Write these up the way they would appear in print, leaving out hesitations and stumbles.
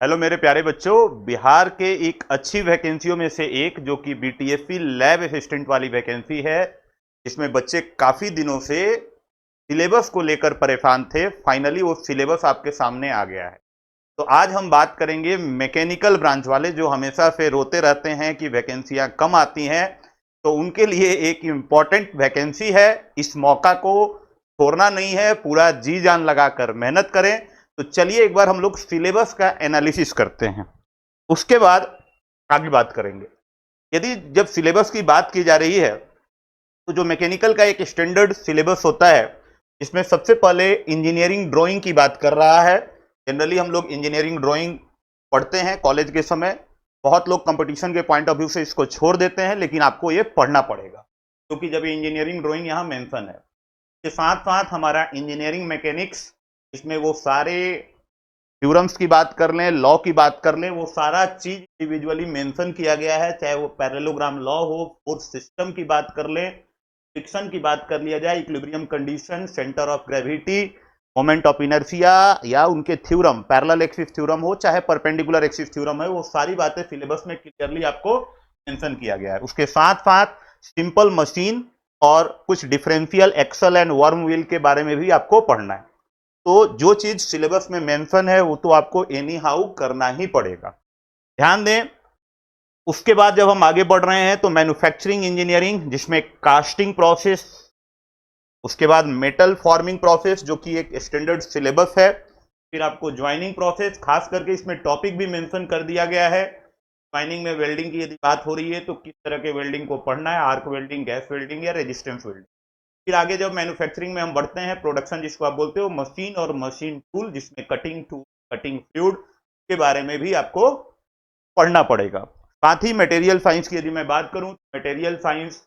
Hello मेरे प्यारे बच्चों। बिहार के एक अच्छी वैकेंसियों में से एक जो कि बीटीएससी लैब असिस्टेंट वाली वैकेंसी है, जिसमें बच्चे काफी दिनों से सिलेबस को लेकर परेशान थे। फाइनली वो सिलेबस आपके सामने आ गया है। तो आज हम बात करेंगे मैकेनिकल ब्रांच वाले जो हमेशा से रोते रहते हैं कि वैकेंसियां कम आती हैं। तो उनके लिए एक इम्पॉर्टेंट वैकेंसी है। इस मौका को छोड़ना नहीं है, पूरा जी जान लगाकर मेहनत करें। तो चलिए एक बार हम लोग सिलेबस का एनालिसिस करते हैं, उसके बाद आगे बात करेंगे। यदि जब सिलेबस की बात की जा रही है तो जो मैकेनिकल का एक स्टैंडर्ड सिलेबस होता है, इसमें सबसे पहले इंजीनियरिंग ड्राइंग की बात कर रहा है। जनरली हम लोग इंजीनियरिंग ड्राइंग पढ़ते हैं कॉलेज के समय। बहुत लोग कंपटीशन के पॉइंट ऑफ व्यू से इसको छोड़ देते हैं, लेकिन आपको ये पढ़ना पड़ेगा क्योंकि जब इंजीनियरिंग ड्राइंग यहाँ मेंशन है के साथ साथ हमारा इंजीनियरिंग मैकेनिक्स, इसमें वो सारे थ्योरम्स की बात कर लें, लॉ की बात कर लें, वो सारा चीज इंडिविजुअली मेंशन किया गया है। चाहे वो पैरेललोग्राम लॉ हो, फोर्स सिस्टम की बात कर लें, फ्रिक्शन की बात कर लिया जाए, equilibrium condition, centre of gravity, moment of inertia, या उनके थ्योरम पैरेलल एक्सिस थ्योरम हो चाहे परपेंडिकुलर एक्सिस थ्योरम है, वो सारी बातें सिलेबस में क्लियरली आपको मेंशन किया गया है। उसके साथ साथ सिंपल मशीन और कुछ differential axle and worm wheel के बारे में भी आपको पढ़ना है। तो जो चीज सिलेबस में मेंशन है वो तो आपको एनी हाउ करना ही पड़ेगा। ध्यान दें। उसके बाद जब हम आगे बढ़ रहे हैं तो मैन्युफैक्चरिंग इंजीनियरिंग, जिसमें कास्टिंग प्रोसेस, उसके बाद मेटल फॉर्मिंग प्रोसेस जो कि एक स्टैंडर्ड सिलेबस है, फिर आपको ज्वाइनिंग प्रोसेस, खास करके इसमें टॉपिक भी मेंशन कर दिया गया है। ज्वाइनिंग में वेल्डिंग की यदि बात हो रही है तो किस तरह के वेल्डिंग को पढ़ना है, आर्क वेल्डिंग, गैस वेल्डिंग या रेजिस्टेंस वेल्डिंग। फिर आगे जब मैन्युफैक्चरिंग में हम बढ़ते हैं, प्रोडक्शन जिसको आप बोलते हो, मशीन और मशीन टूल, जिसमें कटिंग टूल, कटिंग फ्लूइड के बारे में भी आपको पढ़ना पड़ेगा। साथ ही मटेरियल साइंस की यदि मैं बात करूं, मटेरियल साइंस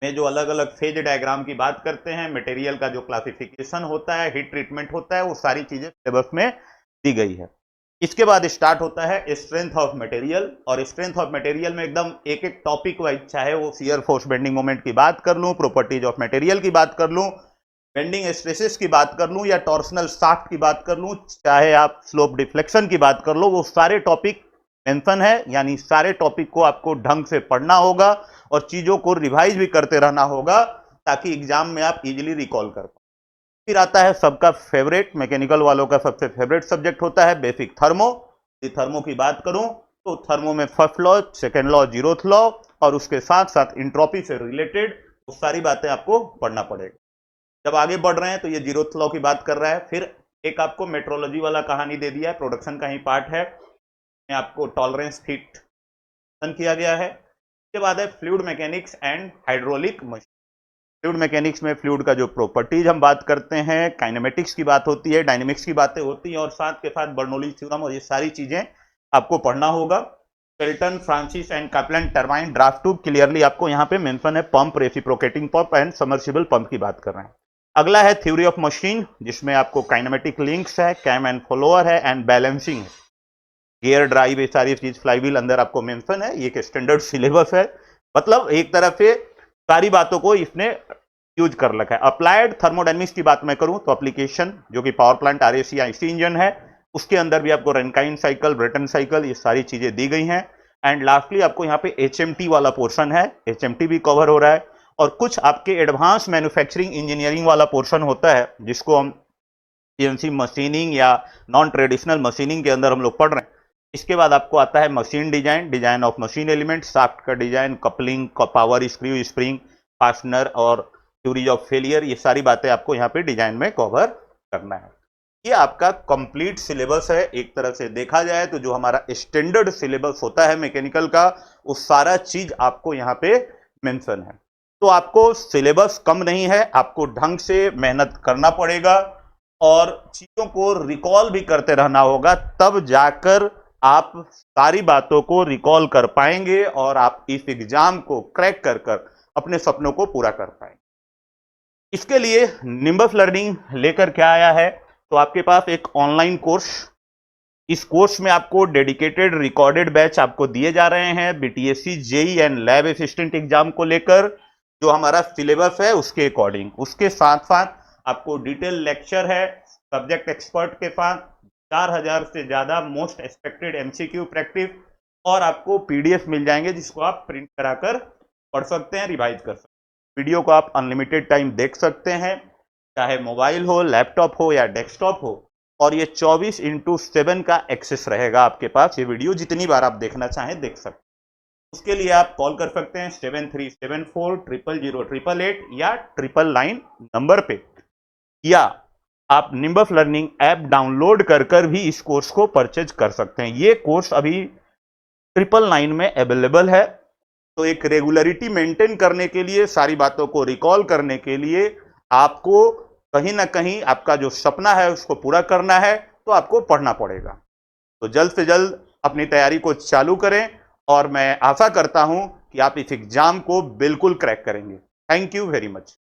में जो अलग अलग फेज डायग्राम की बात करते हैं, मटेरियल का जो क्लासिफिकेशन होता है, हीट ट्रीटमेंट होता है, वो सारी चीजें सिलेबस में दी गई है। इसके बाद स्टार्ट होता है स्ट्रेंथ ऑफ मटेरियल, और स्ट्रेंथ ऑफ मटेरियल में एकदम एक एक टॉपिक वाइज, चाहे वो शियर फोर्स बेंडिंग मोमेंट की बात कर लूं, प्रॉपर्टीज ऑफ मटेरियल की बात कर लूं, बेंडिंग स्ट्रेसेस की बात कर लूं, या टॉर्सनल शाफ्ट की बात कर लूं, चाहे आप स्लोप डिफ्लेक्शन की बात कर लो, वो सारे टॉपिक मेंशन है। यानी सारे टॉपिक को आपको ढंग से पढ़ना होगा और चीजों को रिवाइज भी करते रहना होगा ताकि एग्जाम में आप इजीली रिकॉल कर पाए। फिर आता है सबका फेवरेट, मैकेनिकल वालों का सबसे फेवरेट सब्जेक्ट होता है बेसिक थर्मो। यदि थर्मो की बात करूं तो थर्मो में first law, second law, zeroth law, और उसके साथ साथ इंट्रोपी से रिलेटेड वो सारी बातें आपको पढ़ना पड़ेगा। जब आगे बढ़ रहे हैं तो ये जीरोथ लॉ की बात कर रहा है। फिर एक आपको मेट्रोलॉजी वाला कहानी दे दिया है, प्रोडक्शन का ही पार्ट है, आपको टॉलरेंस फिट किया गया है। इसके बाद है fluid mechanics and hydraulic machine. Fluid mechanics में फ्लूइड का जो प्रॉपर्टीज हम बात करते हैं, काइनेमेटिक्स की बात होती है, डायनेमिक्स की बातें होती हैं, और साथ के साथ बर्नौलीज थ्योरम, और ये सारी चीजें आपको पढ़ना होगा। Pelton, Francis and Kaplan turbine draft tube, clearly आपको यहाँ पे मेंशन है। Pump, reciprocating pump and submersible pump की बात कर रहे हैं। अगला है थ्योरी ऑफ मशीन, जिसमें आपको काइनेमेटिक लिंक्स है, कैम एंड फॉलोअर है, एंड बैलेंसिंग है, गियर ड्राइव, ये सारी चीज, फ्लाईव्हील अंदर आपको मेंशन है। ये एक स्टैंडर्ड सिलेबस है, मतलब एक तरफ से सारी बातों को इसने यूज कर रखा है। अप्लाइड थर्मोडायनेमिक्स की बात मैं करूं तो एप्लीकेशन जो कि पावर प्लांट, आरएसी या आईसी इंजन है, उसके अंदर भी आपको रनकाइन साइकिल, ब्रेटन साइकिल, ये सारी चीजें दी गई हैं। एंड लास्टली आपको यहाँ पे एचएमटी वाला पोर्शन है, एचएमटी भी कवर हो रहा है। और कुछ आपके एडवांस मैन्युफैक्चरिंग इंजीनियरिंग वाला पोर्शन होता है, जिसको हम सीएनसी मशीनिंग या नॉन ट्रेडिशनल मशीनिंग के अंदर हम लोग पढ़ रहे हैं। इसके बाद आपको आता है machine design, design of machine element, shaft का design, coupling, power screw, spring, fastener, और थ्योरी ऑफ फेलियर, ये सारी बातें आपको यहाँ पे डिजाइन में कवर करना है। ये आपका कंप्लीट सिलेबस है। एक तरह से देखा जाए तो जो हमारा स्टैंडर्ड सिलेबस होता है मैकेनिकल का, वो सारा चीज आपको यहाँ पे मेंशन है। तो आपको सिलेबस कम नहीं है, आपको ढंग से मेहनत करना पड़ेगा और चीजों को रिकॉल भी करते रहना होगा, तब जाकर आप सारी बातों को रिकॉल कर पाएंगे और आप इस एग्जाम को क्रैक कर कर अपने सपनों को पूरा कर पाएंगे। इसके लिए निम्बस लर्निंग लेकर क्या आया है, तो आपके पास एक ऑनलाइन कोर्स, इस कोर्स में आपको डेडिकेटेड रिकॉर्डेड बैच आपको दिए जा रहे हैं BTSC, JE and lab assistant exam को लेकर, जो हमारा सिलेबस है उसके अकॉर्डिंग। उसके साथ साथ आपको डिटेल लेक्चर है सब्जेक्ट एक्सपर्ट के साथ, 4000 से ज़्यादा मोस्ट एक्सपेक्टेड MCQ प्रैक्टिस और आपको PDF मिल जाएंगे जिसको आप प्रिंट कराकर पढ़ सकते हैं, रिवाइज कर सकते हैं। वीडियो को आप अनलिमिटेड टाइम देख सकते हैं, चाहे मोबाइल हो, लैपटॉप हो या डेस्कटॉप हो, और ये 24/7 का एक्सेस रहेगा आपके पास। ये वीडियो जितनी बार आप देखना चाहें देख सकते हैं। उसके लिए आप कॉल कर सकते हैं 7374000888 या 999 नंबर पे, या आप निम्बस लर्निंग ऐप डाउनलोड कर भी इस कोर्स को परचेज कर सकते हैं। ये कोर्स अभी 999 में अवेलेबल है। तो एक रेगुलरिटी मेंटेन करने के लिए, सारी बातों को रिकॉल करने के लिए आपको कहीं ना कहीं आपका जो सपना है उसको पूरा करना है, तो आपको पढ़ना पड़ेगा। तो जल्द से जल्द अपनी तैयारी को चालू करें और मैं आशा करता हूं कि आप इस एग्जाम को बिल्कुल क्रैक करेंगे। Thank you very much.